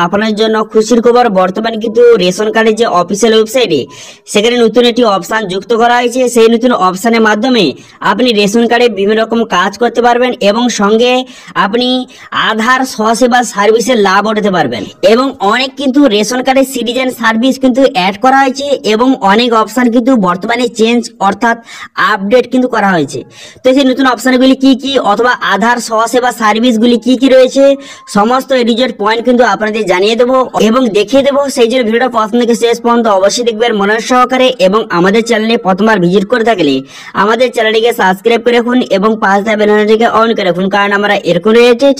আপনার জন্য খুশির খবর, বর্তমানে কিন্তু রেশন কার্ডের যে অফিসিয়াল ওয়েবসাইটে সেখানে নতুন একটি অপশন যুক্ত করা হয়েছে। সেই নতুন অপশনের মাধ্যমে আপনি রেশন কার্ডে বিভিন্ন রকম কাজ করতে পারবেন এবং সঙ্গে আপনি আধার স্বসেবা সার্ভিসের লাভ উঠাতে পারবেন। এবং অনেক কিন্তু রেশন কার্ডের সিটিজেন সার্ভিস কিন্তু অ্যাড করা হয়েছে এবং অনেক অপশন কিন্তু বর্তমানে চেঞ্জ অর্থাৎ আপডেট কিন্তু করা হয়েছে। তো সেই নতুন অপশনগুলি কি কি অথবা আধার স্বসেবা সার্ভিসগুলি কি কি রয়েছে সমস্ত এডিজেড পয়েন্ট কিন্তু আপনাদের জানিয়ে দেবো এবং দেখিয়ে দেবো। সেই জন্য ভিডিওটা প্রথম থেকে শেষ পর্যন্ত অবশ্যই দেখবেন মনোযোগ সহকারে এবং আমাদের চ্যানেলে প্রথমবার ভিজিট করে থাকলে আমাদের চ্যানেলটিকে সাবস্ক্রাইব করে রাখুন এবং পাশে থাকা বেল আইকনটিকে অন করে রাখুন, কারণ আমরা এরকম রিলেটেড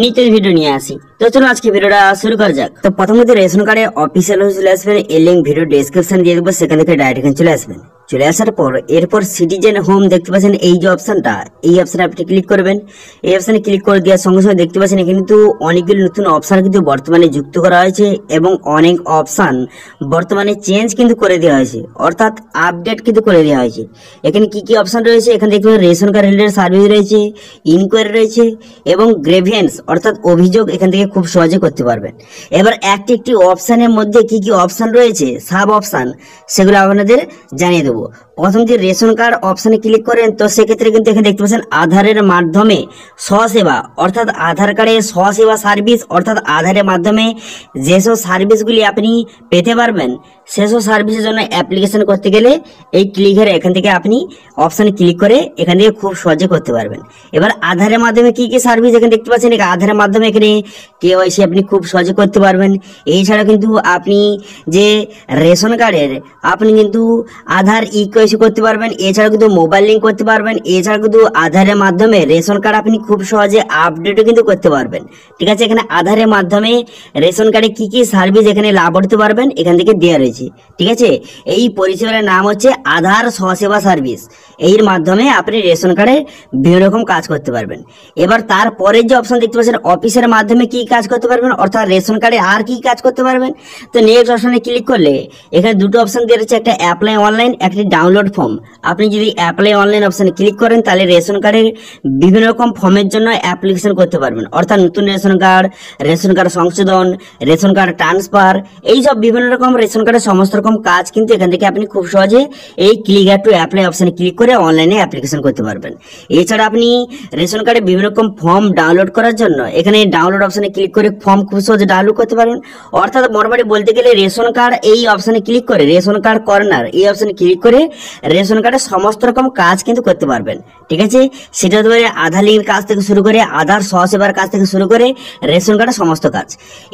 নিত্য ভিডিও নিয়ে আসি। তো চলুন আজকে ভিডিওটা শুরু করা যাক। তো প্রথমত রেশন কার্ডের অফিসিয়াল চলে আসবেন, এই লিঙ্ক ভিডিও ডেসক্রিপশন দিয়ে দেবো, সেখান থেকে ডাইরেক্ট এখানে চলে আসবেন। চলে আসার পর এরপর সিটিজেন হোম দেখতে পাচ্ছেন এই যে অপশনটা, এই অপশনে আপনি ক্লিক করবেন। এই অপশনে ক্লিক করে দেওয়ার সঙ্গে সঙ্গে দেখতে পাচ্ছেন এখানে কিন্তু অনেকগুলো নতুন অপশন কিন্তু বর্তমানে যুক্ত করা হয়েছে এবং অনেক অপশন বর্তমানে চেঞ্জ কিন্তু করে দেওয়া হয়েছে অর্থাৎ আপডেট কিন্তু করে দেওয়া হয়েছে। এখানে কি কি অপশন রয়েছে এখানে দেখতে পাচ্ছেন রেশন কার্ড রিলেটেড সার্ভিস রয়েছে, ইনকোয়ারি রয়েছে এবং গ্রেভিয়েন্স অর্থাৎ অভিযোগ এখান থেকে খুব সহজে করতে পারবেন। এবার একটি একটি অপশনের মধ্যে কি কি অপশন রয়েছে সাব অপশন সেগুলো আপনাদের জানিয়ে দেবো। প্রথম যে রেশন কার্ড অপশনে ক্লিক করেন তো সেক্ষেত্রে কিন্তু এখানে দেখতে পাচ্ছেন আধারের মাধ্যমে স্বসেবা অর্থাৎ আধার কার্ডের স্বসেবা সার্ভিস অর্থাৎ আধারের মাধ্যমে যেসব সার্ভিসগুলি আপনি পেতে পারবেন সেসব সার্ভিসের জন্য অ্যাপ্লিকেশন করতে গেলে এই ক্লিকের এখান থেকে আপনি অপশানে ক্লিক করে এখান থেকে খুব সহজে করতে পারবেন। এবার আধারের মাধ্যমে কি কি সার্ভিস এখানে দেখতে পাচ্ছেন, আধারের মাধ্যমে এখানে কেওয়াইসি আপনি খুব সহজে করতে পারবেন। এছাড়া কিন্তু আপনি যে রেশন কার্ডের আপনি কিন্তু আধার ইকেওয়াইসি করতে পারবেন, এছাড়া কিন্তু মোবাইল লিঙ্ক করতে পারবেন, এছাড়া কিন্তু আধারের মাধ্যমে রেশন কার্ড আপনি খুব সহজে আপডেটও কিন্তু করতে পারবেন। ঠিক আছে, এখানে আধারের মাধ্যমে রেশন কার্ডে কি কি সার্ভিস এখানে লাভ করতে পারবেন এখান থেকে দেওয়া রয়েছে। ঠিক আছে, এই পরিষেবার নাম হচ্ছে আধার স্বসেবা সার্ভিস। এর মাধ্যমে আপনি রেশন কার্ডে বিভিন্ন রকম কাজ করতে পারবেন। এবার তারপরে যে অপশন দেখতে পাচ্ছেন অফিসের মাধ্যমে কি কাজ করতে পারবেন অর্থাৎ রেশন কার্ডে আর কি কাজ করতে পারবেন। তো নেক্সট অপশনে ক্লিক করলে এখানে দুটো অপশন দেওয়া রয়েছে, একটা অ্যাপ্লাই অনলাইন, একটি ডাউনলোড ফর্ম। আপনি যদি অ্যাপ্লাই অনলাইন অপশনে ক্লিক করেন তাহলে রেশন কার্ডের বিভিন্ন রকম ফর্মের জন্য অ্যাপ্লিকেশন করতে পারবেন অর্থাৎ নতুন রেশন কার্ড সংশোধন, রেশন কার্ড ট্রান্সফার, এইসব বিভিন্ন রকম রেশন কার্ডের সমস্ত রকম কাজ কিন্তু এখান থেকে আপনি খুব সহজে এই ক্লিক টু অ্যাপ্লাই অপশনে ক্লিক করে অনলাইনে অ্যাপ্লিকেশন করতে পারবেন। এছাড়া আপনি রেশন কার্ডে বিভিন্ন রকম ফর্ম ডাউনলোড করার জন্য এখানে ডাউনলোড অপশনে ক্লিক করে ফর্ম খুব সহজে ডাউনলোড করতে পারবেন। অর্থাৎ মোটামুটি বলতে গেলে রেশন কার্ড এই অপশনে ক্লিক করে রেশন কার্ড কর্নার এই অপশনে ক্লিক করে রেশন কার্ডের সমস্ত রকম কাজ কিন্তু করতে পারবেন। ঠিক আছে, সেটা হতে পারে আধার লিঙ্কের কাজ থেকে শুরু করে আধার স্বসেবার কাজ থেকে শুরু করে রেশন কার্ডের সমস্ত কাজ।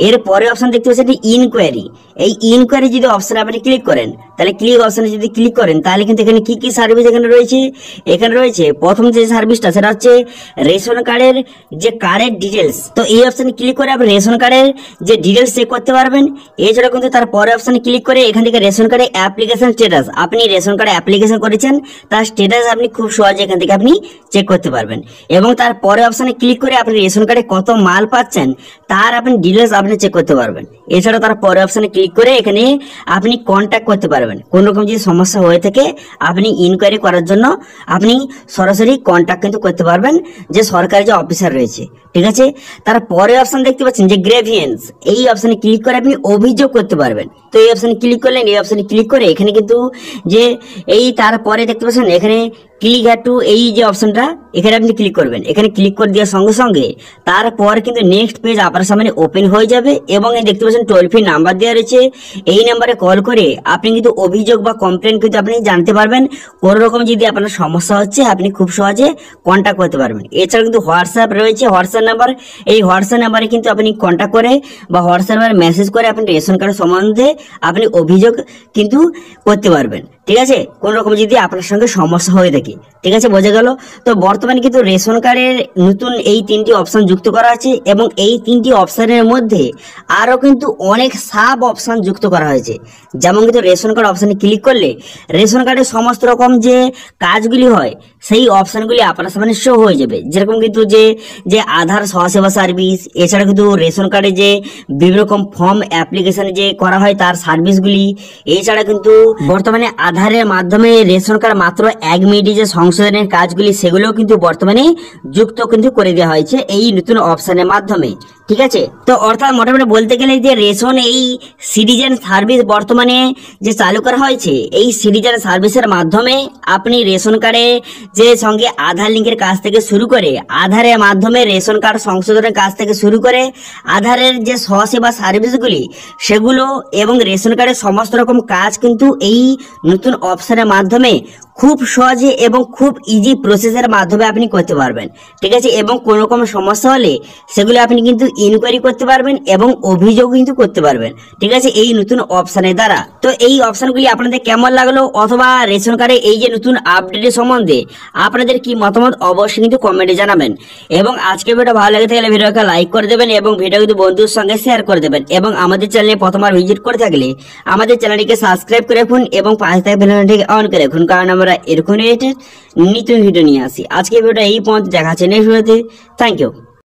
এর পরে অপশন দেখতে পাচ্ছেন ইনকোয়ারি। এই ইনকোয়ারি যদি অপশনে আপনি ক্লিক করেন তাহলে ক্লিক অপশনে যদি ক্লিক করেন তাহলে কিন্তু এখানে কি কি সার্ভিস এখানে রয়েছে। এখানে রয়েছে প্রথম যে সার্ভিসটা সেটা হচ্ছে রেশন কার্ডের যে কার্ডের ডিটেলস। তো এই অপশনে ক্লিক করে আপনি রেশন কার্ডের যে ডিটেলস চেক করতে পারবেন। এছাড়া কিন্তু তার পরে অপশনে ক্লিক করে এখান থেকে রেশন কার্ডের অ্যাপ্লিকেশন স্ট্যাটাস, আপনি রেশন কার্ডে অ্যাপ্লিকেশন করেছেন তার স্ট্যাটাস আপনি খুব সহজে এখান থেকে আপনি চেক করতে পারবেন। এবং তার পরে অপশনে ক্লিক করে আপনি রেশন কার্ডে কত মাল পাচ্ছেন তার আপনি ডিটেলস আপনি চেক করতে পারবেন। এছাড়া তার পরে অপশনে ক্লিক করে এখানে আপনি কন্ট্যাক্ট করতে পারবেন। কোন রকম যদি সমস্যা হয়ে থাকে আপনি ইনকোয়ারি করার জন্য আপনি সরাসরি কন্ট্যাক্ট কিন্তু করতে পারবেন যে সরকারি যে অফিসার রয়েছে। ঠিক আছে, তার পরে অপশন দেখতে পাচ্ছেন যে গ্রেভিয়েন্স, এই অপশনে ক্লিক করে আপনি অভিযোগ করতে পারবেন। তো এই অপশনে ক্লিক করলেন, এই অপশনে ক্লিক করে এখানে কিন্তু যে এই তারপরে দেখতে পাচ্ছেন এখানে ক্লিক টু এই যে অপশনটা এখানে আপনি ক্লিক করবেন। এখানে ক্লিক করে দেওয়ার সঙ্গে সঙ্গে তারপর কিন্তু নেক্সট পেজ আপনার সামনে ওপেন হয়ে যাবে এবং এই দেখতে পাচ্ছেন টোল ফ্রি নাম্বার দেওয়া রয়েছে। এই নাম্বারে কল করে আপনি কিন্তু অভিযোগ বা কমপ্লেন কিন্তু আপনি জানতে পারবেন। কোনো রকম যদি আপনার সমস্যা হচ্ছে আপনি খুব সহজে কন্ট্যাক্ট করতে পারবেন। এছাড়া কিন্তু হোয়াটসঅ্যাপ রয়েছে, হোয়াটসঅ্যাপ নাম্বার, এই হোয়াটসঅ্যাপ নাম্বারে কিন্তু আপনি কন্ট্যাক্ট করে বা হোয়াটসঅ্যাপ নাম্বারে মেসেজ করে আপনি রেশন কার্ড সম্বন্ধে আপনি অভিযোগ কিন্তু করতে পারবেন। ঠিক আছে, কোন রকম যদি আপনার সঙ্গে সমস্যা হয়ে থাকে। ঠিক আছে, বোঝা গেল। তো বর্তমানে কিন্তু রেশন কার্ডের নতুন এই তিনটি অপশন যুক্ত করা আছে এবং এই তিনটি অপশনের মধ্যে আরো কিন্তু অনেক সাব অপশন যুক্ত করা হয়েছে। যেমন কিন্তু রেশন কার্ড অপশনে ক্লিক করলে রেশন কার্ডের সমস্ত রকম যে কাজগুলি হয় সেই অপশনগুলি আপনার সামনে শো হয়ে যাবে। যেরকম কিন্তু যে আধার স্বসেবা সার্ভিস, এছাড়া কিন্তু রেশন কার্ডে যে বিভিন্ন রকম ফর্ম অ্যাপ্লিকেশন যে করা হয় তার সার্ভিসগুলি, এছাড়া কিন্তু বর্তমানে আধারের মাধ্যমে রেশন কার্ড মাত্র 1 মিনিটে যে সংশোধনের কাজগুলি সেগুলোও কিন্তু বর্তমানে যুক্ত কিন্তু করে দেওয়া হয়েছে এই নতুন অপশনের মাধ্যমে। ঠিক আছে। তো অর্থাৎ মোটামুটি বলতে গেলে যে রেশন এই সিটিজেন সার্ভিস বর্তমানে যে চালু করা হয়েছে, এই সিটিজেন সার্ভিসের মাধ্যমে আপনি রেশন কার্ডে যে সঙ্গে আধার লিঙ্কের কাজ থেকে শুরু করে, আধারের মাধ্যমে রেশন কার্ড সংশোধনের কাজ থেকে শুরু করে, আধারের যে স্বসেবা সার্ভিসগুলি সেগুলো এবং রেশন কার্ডের সমস্ত রকম কাজ কিন্তু এই নতুন অপশনের মাধ্যমে খুব সহজে এবং খুব ইজি প্রসেসের মাধ্যমে আপনি করতে পারবেন। ঠিক আছে, এবং কোনো রকম সমস্যা হলে সেগুলো আপনি কিন্তু ইনকোয়ারি করতে পারবেন এবং অভিযোগ কিন্তু করতে পারবেন। ঠিক আছে, এই নতুন অপশনের দ্বারা। তো এই অপশনগুলি আপনাদের কেমন লাগলো, অথবা রেশন কার্ডে এই যে নতুন আপডেটের সম্বন্ধে আপনাদের কি মতামত অবশ্যই কিন্তু কমেন্টে জানাবেন। এবং আজকে ভিডিও ভালো লাগে থাকলে ভিডিওকে লাইক করে দেবেন এবং ভিডিও কিন্তু বন্ধুর সঙ্গে শেয়ার করে দেবেন। এবং আমাদের চ্যানেলে প্রথমবার ভিজিট করে থাকলে আমাদের চ্যানেলটিকে সাবস্ক্রাইব করে রাখুন এবং পাশে থাকা বেল আইকনটিকে অন করে রাখুন, কারণ আমরা এরকম রিলেটেড নিত্য ভিডিও নিয়ে আসি। আজকে ভিডিওটা এই পর্যন্ত, দেখা হচ্ছে নেক্সট ভিডিওতে। Thank you.